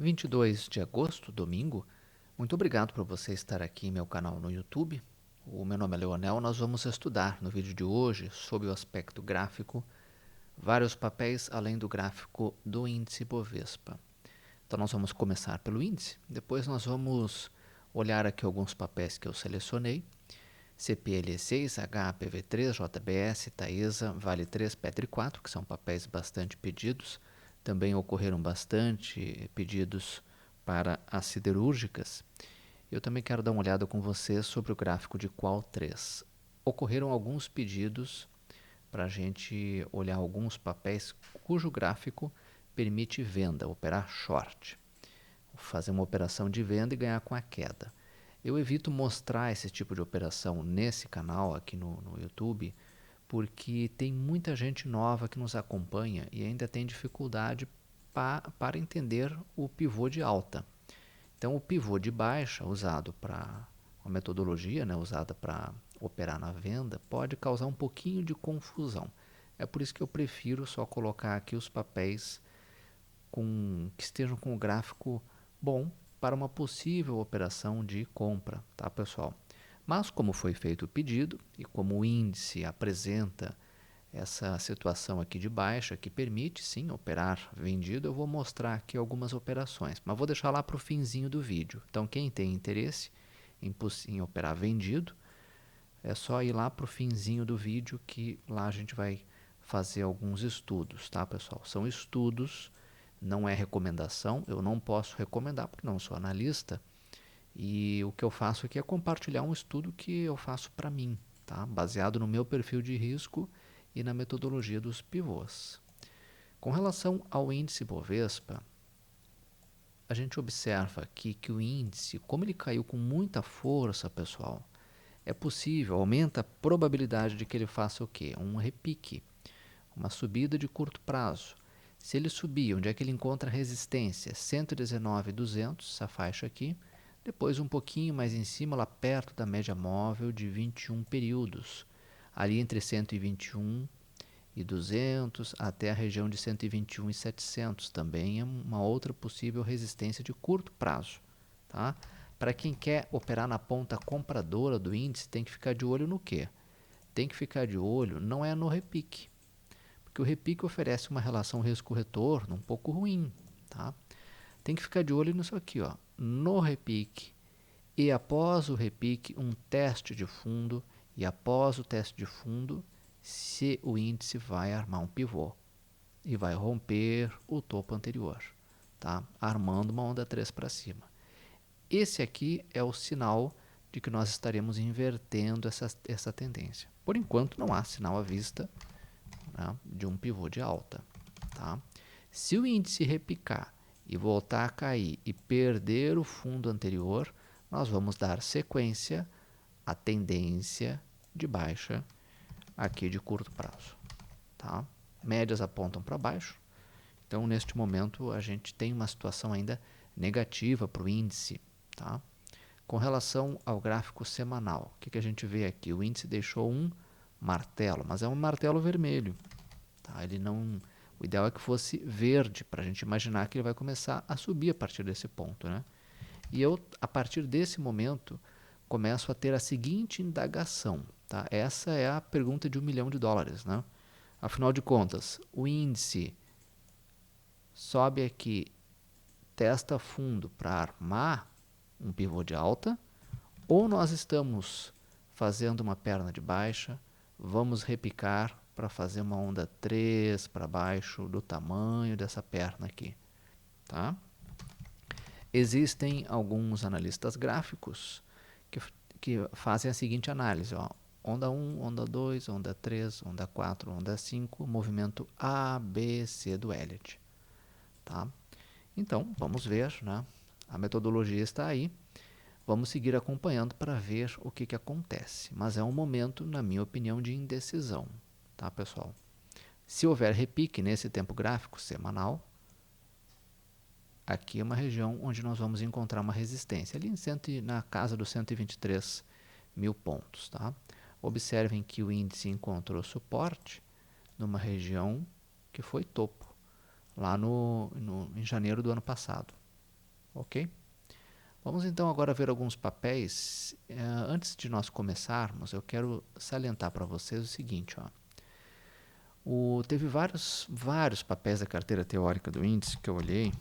22 de agosto, domingo. Muito obrigado por você estar aqui em meu canal no YouTube. O meu nome é Leonel. Nós vamos estudar no vídeo de hoje, sob o aspecto gráfico, vários papéis além do gráfico do índice Bovespa. Então nós vamos começar pelo índice, depois nós vamos olhar aqui alguns papéis que eu selecionei. CPL6, HPV3, JBS, Taesa, Vale 3, Petri 4, que são papéis bastante pedidos. Também ocorreram bastante pedidos para as siderúrgicas. Eu também quero dar uma olhada com você sobre o gráfico de Qual 3. Ocorreram alguns pedidos para a gente olhar alguns papéis cujo gráfico permite venda, operar short. Fazer uma operação de venda e ganhar com a queda. Eu evito mostrar esse tipo de operação nesse canal aqui no YouTube, porque tem muita gente nova que nos acompanha e ainda tem dificuldade para entender o pivô de alta. Então, o pivô de baixa, usado para uma metodologia, usada para operar na venda, pode causar um pouquinho de confusão. É por isso que eu prefiro só colocar aqui os papéis que estejam com o gráfico bom para uma possível operação de compra, tá, pessoal? Mas como foi feito o pedido e como o índice apresenta essa situação aqui de baixa que permite sim operar vendido, eu vou mostrar aqui algumas operações, mas vou deixar lá para o finzinho do vídeo. Então quem tem interesse em operar vendido, é só ir lá para o finzinho do vídeo que lá a gente vai fazer alguns estudos, tá, pessoal? São estudos, não é recomendação, eu não posso recomendar porque não sou analista, e o que eu faço aqui é compartilhar um estudo que eu faço para mim, tá? Baseado no meu perfil de risco e na metodologia dos pivôs. Com relação ao índice Bovespa, a gente observa aqui que o índice, como ele caiu com muita força, pessoal, é possível, aumenta a probabilidade de que ele faça o quê? Um repique, uma subida de curto prazo. Se ele subir, onde é que ele encontra resistência? 119,200, essa faixa aqui. Depois um pouquinho mais em cima, lá perto da média móvel de 21 períodos. Ali entre 121 e 200 até a região de 121 e 700. Também é uma outra possível resistência de curto prazo. Tá? Para quem quer operar na ponta compradora do índice, tem que ficar de olho no quê? Tem que ficar de olho, não é no repique, porque o repique oferece uma relação risco-retorno um pouco ruim, tá? Tem que ficar de olho nisso aqui, ó, no repique e após o repique um teste de fundo e após o teste de fundo se o índice vai armar um pivô e vai romper o topo anterior, tá? Armando uma onda 3 para cima. Esse aqui é o sinal de que nós estaremos invertendo essa tendência. Por enquanto não há sinal à vista, né, de um pivô de alta. Tá? Se o índice repicar e voltar a cair e perder o fundo anterior, nós vamos dar sequência à tendência de baixa aqui de curto prazo. Tá? Médias apontam para baixo, então neste momento a gente tem uma situação ainda negativa para o índice. Tá? Com relação ao gráfico semanal, o que a gente vê aqui? O índice deixou um martelo, mas é um martelo vermelho. Tá? Ele não, o ideal é que fosse verde, para a gente imaginar que ele vai começar a subir a partir desse ponto. Né? E eu, a partir desse momento, começo a ter a seguinte indagação. Tá? Essa é a pergunta de US$ 1 milhão. Né? Afinal de contas, o índice sobe aqui, testa fundo para armar um pivô de alta, ou nós estamos fazendo uma perna de baixa, vamos repicar para fazer uma onda 3 para baixo do tamanho dessa perna aqui. Tá? Existem alguns analistas gráficos que fazem a seguinte análise. Ó, onda 1, onda 2, onda 3, onda 4, onda 5, movimento A, B, C do Elliott. Tá? Então, vamos ver, né? A metodologia está aí. Vamos seguir acompanhando para ver o que acontece. Mas é um momento, na minha opinião, de indecisão. Tá, pessoal? Se houver repique nesse tempo gráfico semanal, aqui é uma região onde nós vamos encontrar uma resistência, ali na casa dos 123 mil pontos. Tá? Observem que o índice encontrou suporte numa região que foi topo, lá em janeiro do ano passado. ok? Vamos então agora ver alguns papéis. Antes de nós começarmos, eu quero salientar para vocês o seguinte, ó. Teve vários papéis da carteira teórica do índice que eu olhei,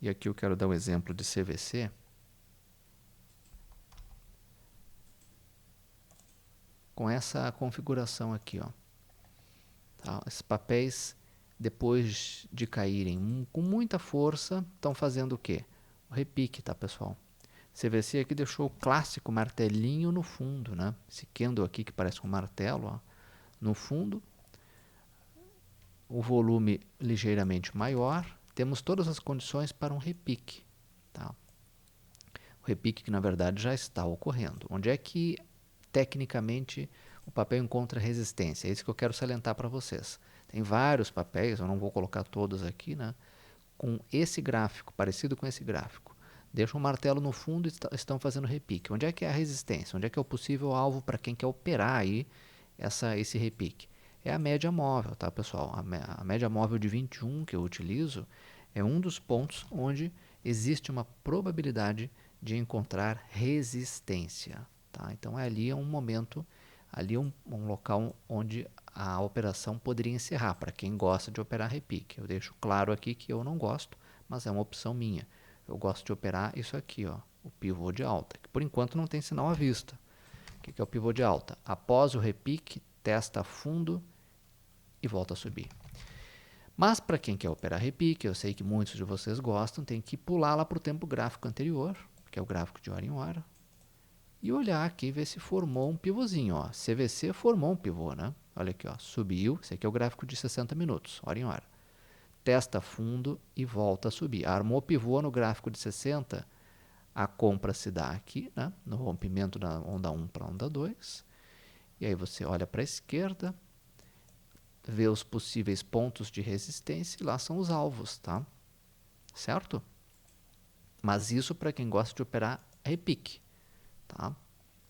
e aqui eu quero dar o exemplo de CVC, com essa configuração aqui, ó. Tá? Esses papéis, depois de caírem com muita força, estão fazendo o quê? O repique, tá, pessoal? CVC aqui deixou o clássico martelinho no fundo, né? Esse candle aqui que parece um martelo, ó, no fundo, o volume ligeiramente maior, temos todas as condições para um repique, tá? O repique que na verdade já está ocorrendo. Onde é que tecnicamente o papel encontra resistência? É isso que eu quero salientar para vocês. Tem vários papéis, eu não vou colocar todos aqui, né? Com esse gráfico, parecido com esse gráfico. Deixam o martelo no fundo e estão fazendo repique. Onde é que é a resistência? Onde é que é o possível alvo para quem quer operar aí esse repique? É a média móvel, tá, pessoal? A média móvel de 21 que eu utilizo é um dos pontos onde existe uma probabilidade de encontrar resistência. Tá? Então, ali é um momento, ali é um local onde a operação poderia encerrar, para quem gosta de operar repique. Eu deixo claro aqui que eu não gosto, mas é uma opção minha. Eu gosto de operar isso aqui, ó, o pivô de alta, que por enquanto não tem sinal à vista. O que é o pivô de alta? Após o repique, testa fundo e volta a subir. Mas para quem quer operar repique, eu sei que muitos de vocês gostam, tem que pular lá para o tempo gráfico anterior, que é o gráfico de hora em hora, e olhar aqui e ver se formou um pivôzinho. Ó. CVC formou um pivô, né? Olha aqui, ó, subiu. Esse aqui é o gráfico de 60 minutos, hora em hora. Testa fundo e volta a subir. Armou pivô no gráfico de 60, a compra se dá aqui, né? No rompimento da onda 1 para a onda 2. E aí você olha para a esquerda, vê os possíveis pontos de resistência e lá são os alvos, tá? Certo? Mas isso para quem gosta de operar repique, tá?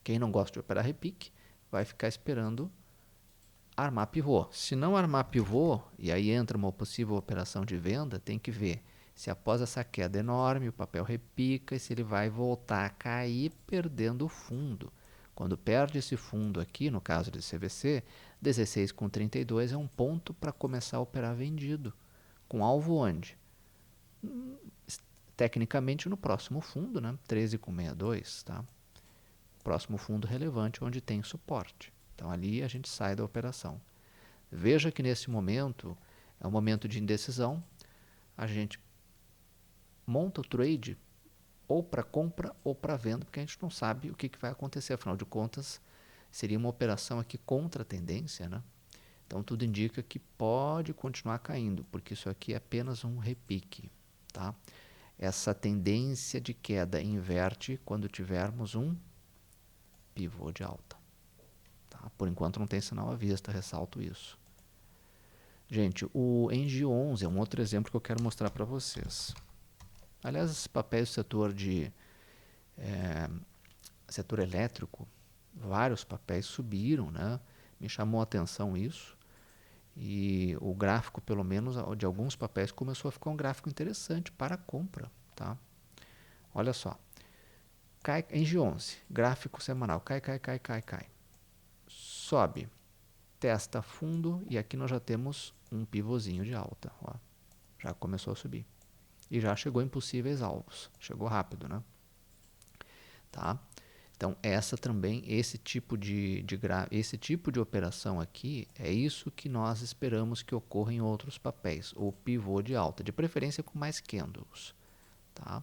Quem não gosta de operar repique vai ficar esperando armar pivô. Se não armar pivô, e aí entra uma possível operação de venda, tem que ver se após essa queda enorme o papel repica e se ele vai voltar a cair perdendo o fundo. Quando perde esse fundo aqui, no caso de CVC, 16,32 é um ponto para começar a operar vendido. Com alvo onde? Tecnicamente no próximo fundo, né? 13,62, tá? Próximo fundo relevante onde tem suporte. Então ali a gente sai da operação. Veja que nesse momento é um momento de indecisão. A gente monta o trade ou para compra ou para venda, porque a gente não sabe o que vai acontecer. Afinal de contas, seria uma operação aqui contra a tendência, né? Então tudo indica que pode continuar caindo, porque isso aqui é apenas um repique, tá? Essa tendência de queda inverte quando tivermos um pivô de alta. Tá? Por enquanto não tem sinal à vista, ressalto isso. Gente, o Engie11 é um outro exemplo que eu quero mostrar para vocês. Aliás, esses papéis do setor elétrico, vários papéis subiram, né? Me chamou a atenção isso. E o gráfico, pelo menos de alguns papéis, começou a ficar um gráfico interessante para a compra. Tá? Olha só. Cai, Engie11, gráfico semanal, cai. Sobe, testa fundo e aqui nós já temos um pivôzinho de alta. Ó. Já começou a subir. E já chegou em possíveis alvos. Chegou rápido, né? Tá? Então, esse tipo de operação aqui, é isso que nós esperamos que ocorra em outros papéis, o pivô de alta, de preferência com mais candles. Tá?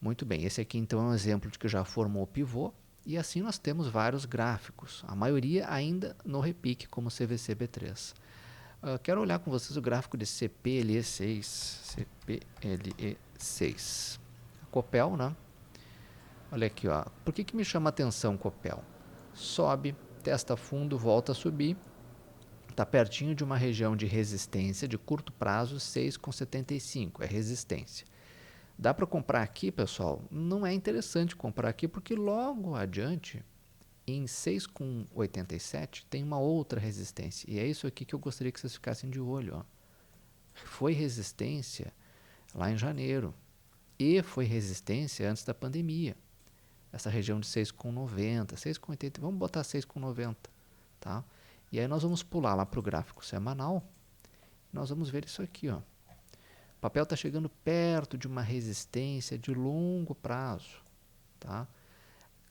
Muito bem, esse aqui então é um exemplo de que já formou o pivô, e assim nós temos vários gráficos, a maioria ainda no repique, como CVC-B3. Quero olhar com vocês o gráfico de CPLE6. CPLE6. Copel, né? Olha aqui, ó. Por que me chama a atenção Copel? Sobe, testa fundo, volta a subir. Está pertinho de uma região de resistência de curto prazo, 6,75. É resistência. Dá para comprar aqui, pessoal? Não é interessante comprar aqui porque logo adiante, em 6,87, tem uma outra resistência. E é isso aqui que eu gostaria que vocês ficassem de olho. Ó. Foi resistência lá em janeiro. E foi resistência antes da pandemia. Essa região de 6,90, 6,80, vamos botar 6,90, tá? E aí nós vamos pular lá para o gráfico semanal. Nós vamos ver isso aqui, ó. O papel está chegando perto de uma resistência de longo prazo, tá?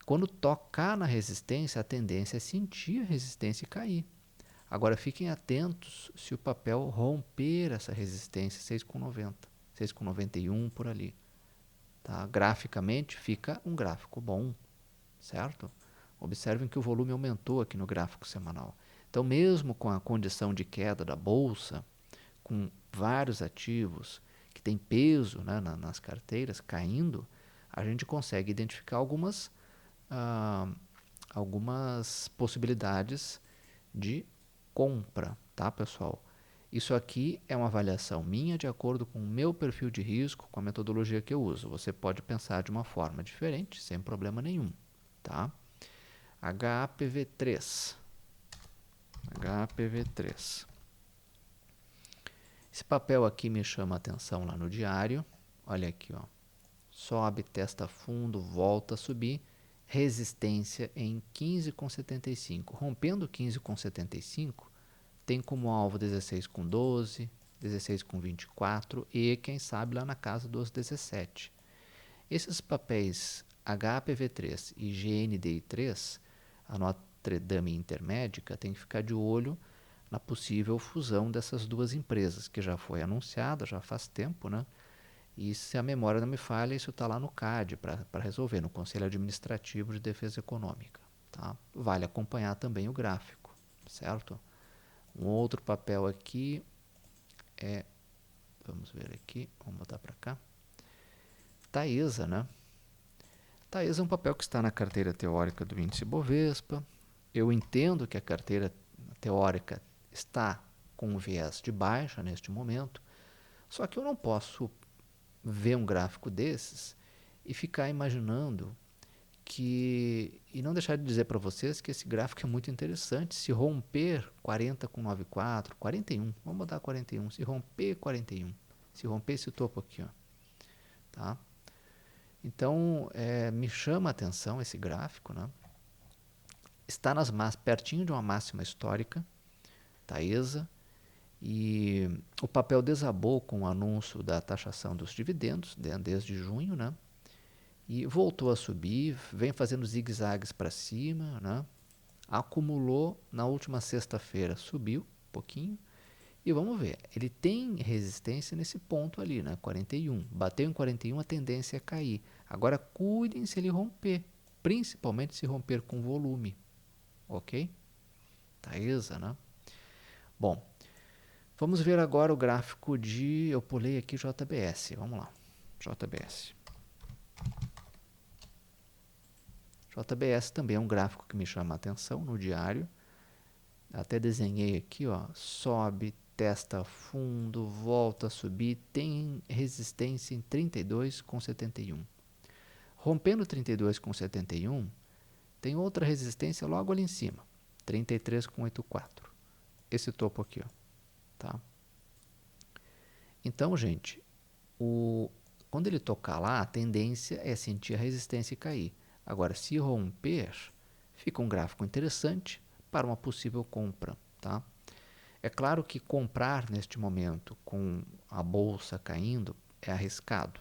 Quando tocar na resistência, a tendência é sentir a resistência e cair. Agora fiquem atentos se o papel romper essa resistência 6,90, 6,91 por ali. Tá? Graficamente fica um gráfico bom, certo? Observem que o volume aumentou aqui no gráfico semanal. Então, mesmo com a condição de queda da bolsa, com vários ativos que têm peso, né, nas carteiras caindo, a gente consegue identificar algumas possibilidades de compra, tá, pessoal? Isso aqui é uma avaliação minha de acordo com o meu perfil de risco, com a metodologia que eu uso. Você pode pensar de uma forma diferente, sem problema nenhum, tá? HPV3. HPV3. Esse papel aqui me chama a atenção lá no diário. Olha aqui, ó. Sobe, testa fundo, volta a subir. Resistência em 15,75. Rompendo 15,75, tem como alvo 16,12, 16,24 e, quem sabe, lá na casa dos 17. Esses papéis HPV3 e GNDI3, a Notre Dame Intermédica, tem que ficar de olho na possível fusão dessas duas empresas, que já foi anunciada, já faz tempo, né? E se a memória não me falha, isso está lá no CAD para resolver, no Conselho Administrativo de Defesa Econômica. Tá? Vale acompanhar também o gráfico, certo? Um outro papel aqui é, vamos ver aqui, vamos botar para cá, Taesa, né? Taesa é um papel que está na carteira teórica do índice Bovespa. Eu entendo que a carteira teórica está com um viés de baixa neste momento, só que eu não posso ver um gráfico desses e ficar imaginando e não deixar de dizer para vocês que esse gráfico é muito interessante. Se romper 40,94, 41, vamos botar 41, se romper 41, se romper esse topo aqui, ó, tá? Então, me chama a atenção esse gráfico, né? Está pertinho de uma máxima histórica, Taesa, e o papel desabou com o anúncio da taxação dos dividendos, desde junho, né? E voltou a subir, vem fazendo zigue-zagues para cima, né? Acumulou na última sexta-feira, subiu um pouquinho, e vamos ver, ele tem resistência nesse ponto ali, né? 41, bateu em 41, a tendência é cair. Agora cuidem se ele romper, principalmente se romper com volume, ok? Taesa, né? Bom, vamos ver agora o gráfico eu pulei aqui JBS, vamos lá, JBS. JBS também é um gráfico que me chama a atenção no diário. Até desenhei aqui, ó, sobe, testa fundo, volta a subir, tem resistência em 32,71. Rompendo 32,71, tem outra resistência logo ali em cima, 33,84. Esse topo aqui, ó, tá? Então, gente, quando ele tocar lá, a tendência é sentir a resistência e cair. Agora, se romper, fica um gráfico interessante para uma possível compra, tá? É claro que comprar neste momento com a bolsa caindo é arriscado.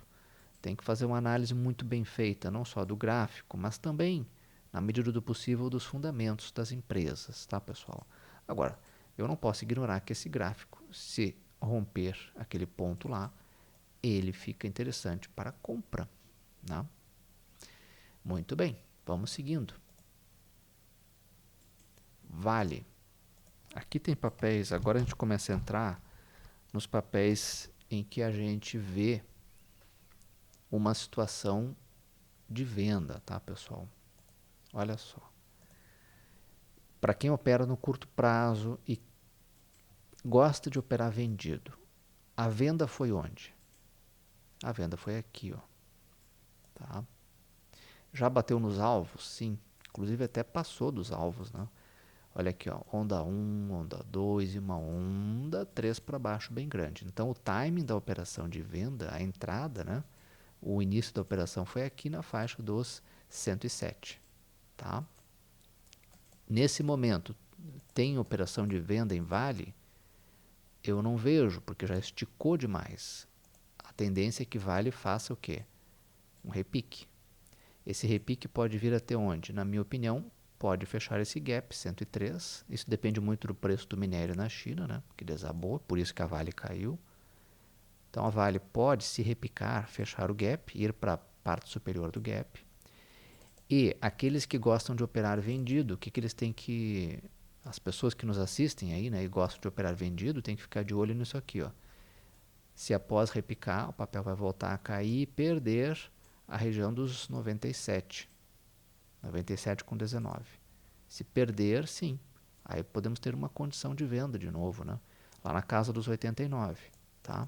Tem que fazer uma análise muito bem feita, não só do gráfico, mas também, na medida do possível, dos fundamentos das empresas, tá, pessoal? Agora, eu não posso ignorar que esse gráfico, se romper aquele ponto lá, ele fica interessante para compra, né? Muito bem, vamos seguindo. Vale. Aqui tem papéis, agora a gente começa a entrar nos papéis em que a gente vê uma situação de venda, tá, pessoal? Olha só. Para quem opera no curto prazo e gosta de operar vendido, a venda foi onde? A venda foi aqui, ó. Tá? Já bateu nos alvos? Sim. Inclusive até passou dos alvos, né? Olha aqui, ó, onda 1, onda 2 e uma onda 3 para baixo bem grande. Então, o timing da operação de venda, a entrada, né? O início da operação foi aqui na faixa dos 107, tá? Nesse momento, tem operação de venda em Vale? Eu não vejo, porque já esticou demais. A tendência é que Vale faça o quê? Um repique. Esse repique pode vir até onde? Na minha opinião, pode fechar esse gap 103. Isso depende muito do preço do minério na China, né? Que desabou, por isso que a Vale caiu. Então a Vale pode se repicar, fechar o gap, ir para a parte superior do gap. E aqueles que gostam de operar vendido, o que eles têm que... As pessoas que nos assistem aí, né, e gostam de operar vendido, tem que ficar de olho nisso aqui, ó. Se após repicar, o papel vai voltar a cair e perder a região dos 97. 97,19. Se perder, sim. Aí podemos ter uma condição de venda de novo, né? Lá na casa dos 89, tá?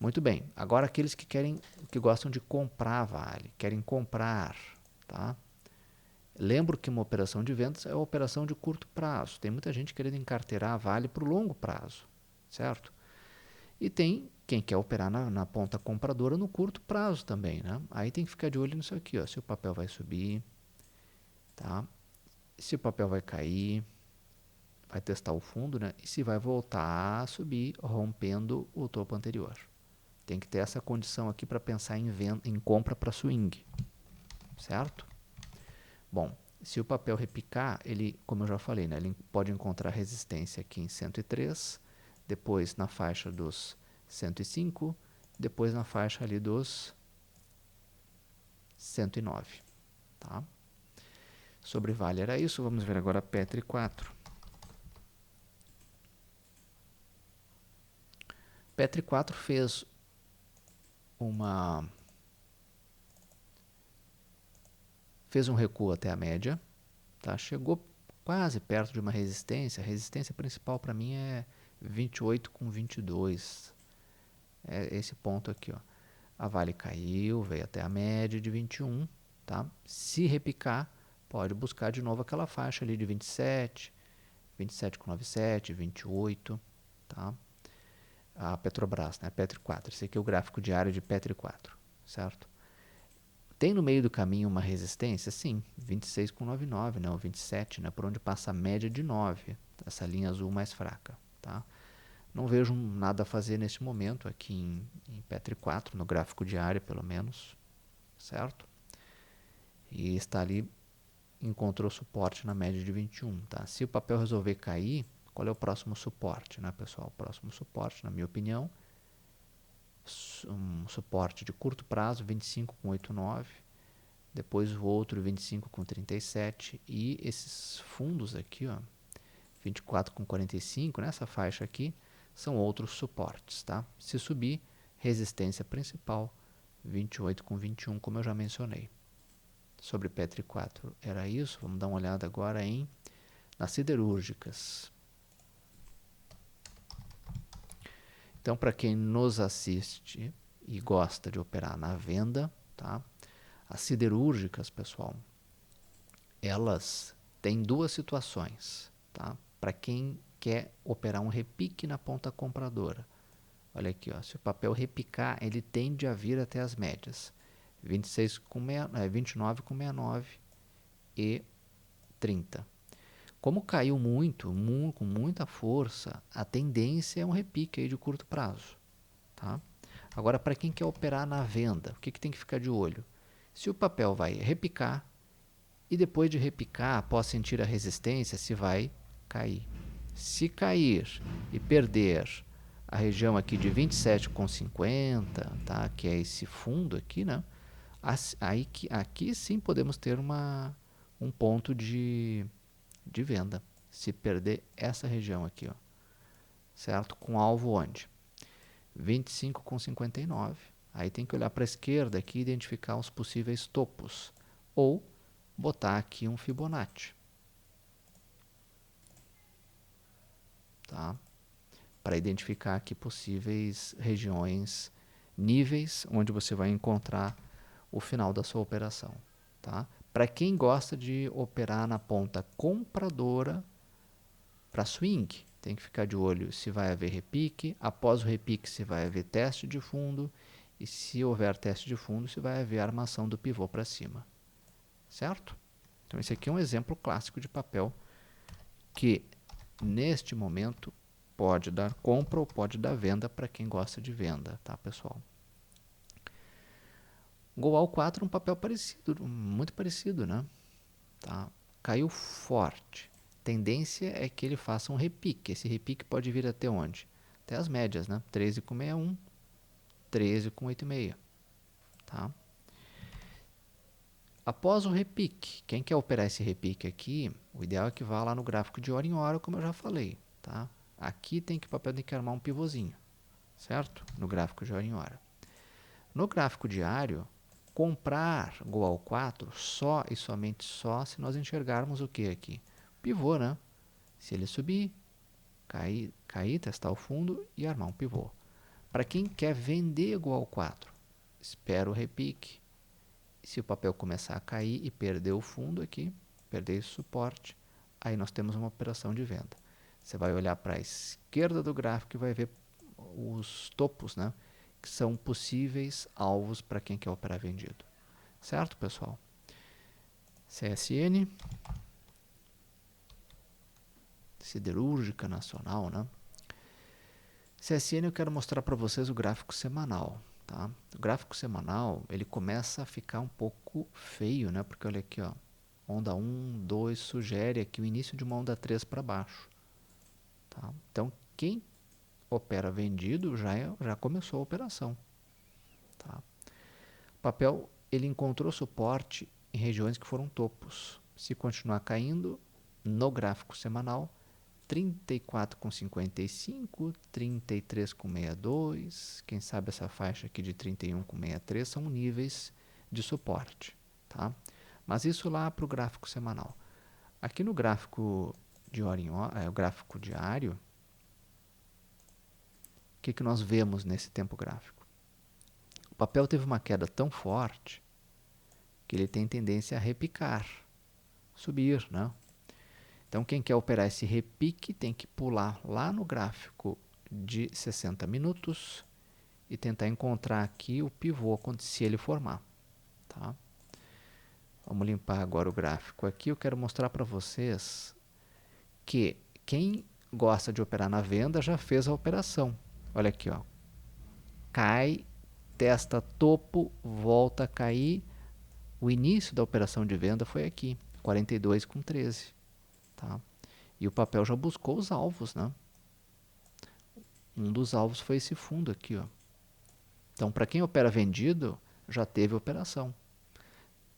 Muito bem. Agora aqueles que gostam de comprar Vale, querem comprar, tá? Lembro que uma operação de vendas é uma operação de curto prazo. Tem muita gente querendo encarteirar a Vale para o longo prazo, certo? E tem quem quer operar na ponta compradora no curto prazo também, né? Aí tem que ficar de olho nisso aqui, ó. Se o papel vai subir, tá? Se o papel vai cair, vai testar o fundo, né? E se vai voltar a subir, rompendo o topo anterior. Tem que ter essa condição aqui para pensar em compra para swing, certo? Bom, se o papel repicar, ele, como eu já falei, né, ele pode encontrar resistência aqui em 103, depois na faixa dos 105, depois na faixa ali dos 109, tá? Sobre Vale era isso, vamos ver agora Petri 4. Petri 4 fez um recuo até a média, tá? Chegou quase perto de uma resistência. A resistência principal para mim é 28,22. É esse ponto aqui, ó. A Vale caiu, veio até a média de 21, tá? Se repicar, pode buscar de novo aquela faixa ali de 27, 27,97, 28, tá? A Petrobras, né? Petri 4. Esse aqui é o gráfico diário de Petri 4, certo? Tem no meio do caminho uma resistência? Sim, 26,99, né? Ou 27, né? Por onde passa a média de 9, essa linha azul mais fraca, tá? Não vejo nada a fazer nesse momento aqui em Petri 4, no gráfico diário pelo menos, certo? E está ali, encontrou suporte na média de 21, tá? Se o papel resolver cair, qual é o próximo suporte, né, pessoal? O próximo suporte, na minha opinião, um suporte de curto prazo, 25,89, depois o outro 25,37 e esses fundos aqui, ó, 24,45, nessa faixa aqui, são outros suportes, tá? Se subir, resistência principal, 28,21, como eu já mencionei. Sobre Petri 4 era isso. Vamos dar uma olhada agora nas siderúrgicas. Então, para quem nos assiste e gosta de operar na venda, tá? As siderúrgicas, pessoal, elas têm duas situações, tá? Para quem quer operar um repique na ponta compradora. Olha aqui, ó, se o papel repicar, ele tende a vir até as médias. 29,69 e 30. Como caiu muito, com muita força, a tendência é um repique aí de curto prazo, tá? Agora, para quem quer operar na venda, o que tem que ficar de olho? Se o papel vai repicar e depois de repicar, após sentir a resistência, se vai cair. Se cair e perder a região aqui de 27,50, tá? Que é esse fundo aqui, né? Aí, aqui sim podemos ter um ponto de venda. Se perder essa região aqui, ó, certo? Com alvo onde? 25,59. Aí tem que olhar para a esquerda aqui e identificar os possíveis topos. Ou botar aqui um Fibonacci. Tá? Para identificar aqui possíveis regiões, níveis onde você vai encontrar o final da sua operação. Tá? Para quem gosta de operar na ponta compradora para swing, tem que ficar de olho se vai haver repique, após o repique se vai haver teste de fundo e se houver teste de fundo se vai haver armação do pivô para cima, certo? Então esse aqui é um exemplo clássico de papel que neste momento pode dar compra ou pode dar venda para quem gosta de venda, tá, pessoal? Goal 4 é um papel parecido, muito parecido, né? Tá? Caiu forte. Tendência é que ele faça um repique. Esse repique pode vir até onde? Até as médias, né? 13,61, 13,86, tá? Após o repique, quem quer operar esse repique aqui, o ideal é que vá lá no gráfico de hora em hora, como eu já falei, tá? Aqui o papel tem que armar um pivôzinho, certo? No gráfico de hora em hora. No gráfico diário, comprar Goal 4 só e somente só se nós enxergarmos o que aqui? Pivô, né? Se ele subir, cair, testar o fundo e armar um pivô. Para quem quer vender Goal 4, espera o repique. Se o papel começar a cair e perder o fundo aqui, perder esse suporte, aí nós temos uma operação de venda. Você vai olhar para a esquerda do gráfico e vai ver os topos, né? Que são possíveis alvos para quem quer operar vendido. Certo, pessoal? CSN, Siderúrgica Nacional, né? CSN eu quero mostrar para vocês o gráfico semanal, tá? O gráfico semanal, ele começa a ficar um pouco feio, né? Porque olha aqui, ó, onda 1, 2 sugere aqui o início de uma onda 3 para baixo, tá? Então, quem opera vendido já começou a operação, tá? O papel ele encontrou suporte em regiões que foram topos. Se continuar caindo no gráfico semanal, 34,55, 33,62, quem sabe essa faixa aqui de 31,63 são níveis de suporte, tá? Mas isso lá para o gráfico semanal. Aqui no gráfico de hora em hora, o gráfico diário, o que nós vemos nesse tempo gráfico? O papel teve uma queda tão forte que ele tem tendência a repicar, subir, né? Então, quem quer operar esse repique tem que pular lá no gráfico de 60 minutos e tentar encontrar aqui o pivô se ele formar, tá? Vamos limpar agora o gráfico aqui. Eu quero mostrar para vocês que quem gosta de operar na venda já fez a operação. Olha aqui, ó. Cai, testa topo, volta a cair. O início da operação de venda foi aqui, 42,13. Tá? E o papel já buscou os alvos, né? Um dos alvos foi esse fundo aqui, ó. Então, para quem opera vendido, já teve operação.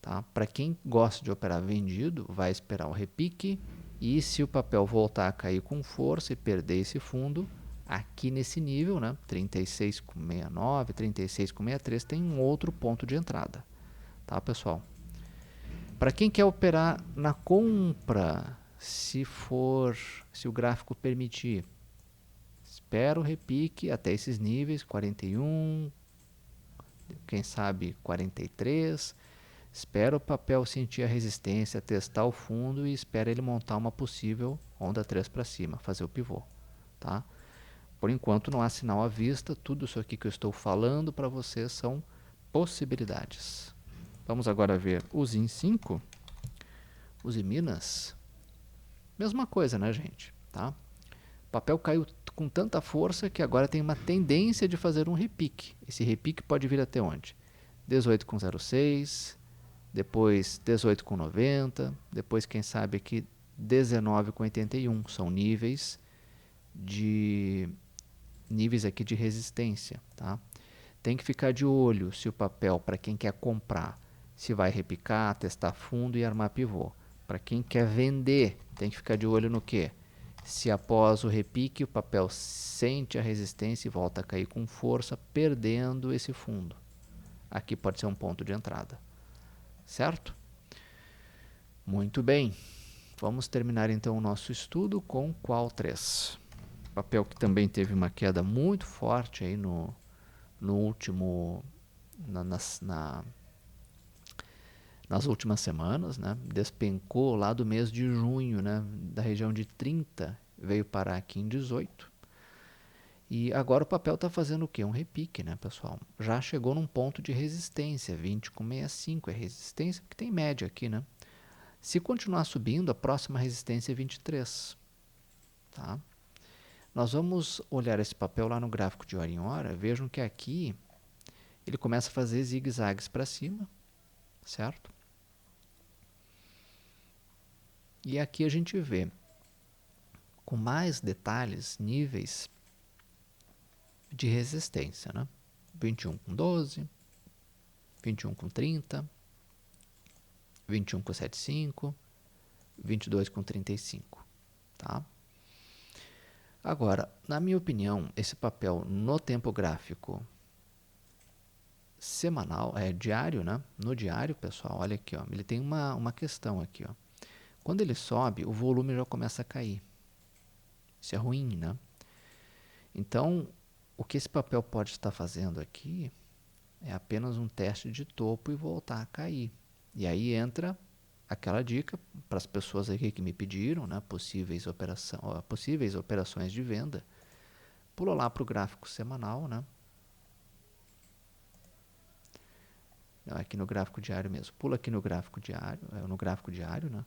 Tá? Para quem gosta de operar vendido, vai esperar o repique e se o papel voltar a cair com força e perder esse fundo, aqui nesse nível, né, 36,69, 36,63, tem um outro ponto de entrada. Tá, pessoal? Para quem quer operar na compra, se o gráfico permitir, espera o repique até esses níveis, 41, quem sabe 43, espera o papel sentir a resistência, testar o fundo e espera ele montar uma possível onda 3 para cima, fazer o pivô, tá? Por enquanto não há sinal à vista, tudo isso aqui que eu estou falando para vocês são possibilidades. Vamos agora ver os em 5, os em Minas. Mesma coisa, né, gente? Tá? O papel caiu com tanta força que agora tem uma tendência de fazer um repique. Esse repique pode vir até onde? 18,06, depois 18,90, depois, quem sabe, aqui 19,81. São níveis aqui de resistência. Tá? Tem que ficar de olho se o papel, para quem quer comprar, se vai repicar, testar fundo e armar pivô. Para quem quer vender, tem que ficar de olho no quê? Se após o repique o papel sente a resistência e volta a cair com força, perdendo esse fundo. Aqui pode ser um ponto de entrada. Certo? Muito bem. Vamos terminar então o nosso estudo com Qual 3. Papel que também teve uma queda muito forte aí no último, nas últimas semanas, né? Despencou lá do mês de junho, né? Da região de 30, veio parar aqui em 18. E agora o papel está fazendo o quê? Um repique, né, pessoal? Já chegou num ponto de resistência, 20,65 é resistência, porque tem média aqui, né? Se continuar subindo, a próxima resistência é 23, tá? Nós vamos olhar esse papel lá no gráfico de hora em hora. Vejam que aqui ele começa a fazer zigue-zagues para cima, certo? E aqui a gente vê com mais detalhes níveis de resistência, né? 21,12, 21,30, 21,75, 22,35, tá? Agora, na minha opinião, esse papel no tempo gráfico semanal, diário, né? No diário, pessoal, olha aqui, ó, ele tem uma questão aqui, ó. Quando ele sobe, o volume já começa a cair. Isso é ruim, né? Então, o que esse papel pode estar fazendo aqui é apenas um teste de topo e voltar a cair. E aí entra aquela dica para as pessoas aqui que me pediram, né, possíveis operações de venda. Pula lá para o gráfico semanal, né? Aqui no gráfico diário mesmo. Pula aqui no gráfico diário, né?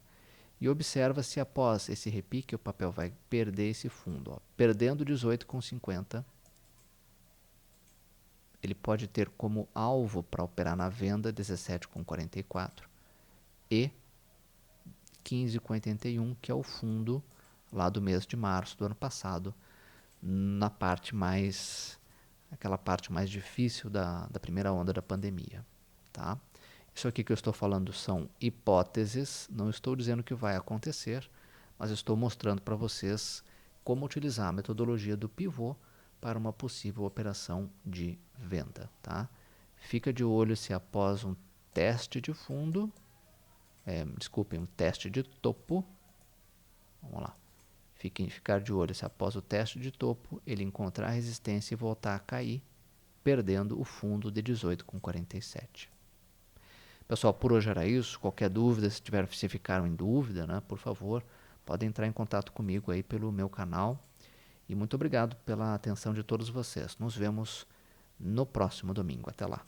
E observa se após esse repique o papel vai perder esse fundo. Ó. Perdendo 18,50, ele pode ter como alvo para operar na venda 17,44 e 15,81, que é o fundo lá do mês de março do ano passado, aquela parte mais difícil da primeira onda da pandemia, tá? Isso aqui que eu estou falando são hipóteses, não estou dizendo que vai acontecer, mas estou mostrando para vocês como utilizar a metodologia do pivô para uma possível operação de venda, tá? Fica de olho se após um teste de fundo, um teste de topo, vamos lá, ficar de olho se após o teste de topo ele encontrar resistência e voltar a cair, perdendo o fundo de 18,47. Pessoal, por hoje era isso. Qualquer dúvida, se ficaram em dúvida, né, por favor, podem entrar em contato comigo aí pelo meu canal. E muito obrigado pela atenção de todos vocês. Nos vemos no próximo domingo. Até lá.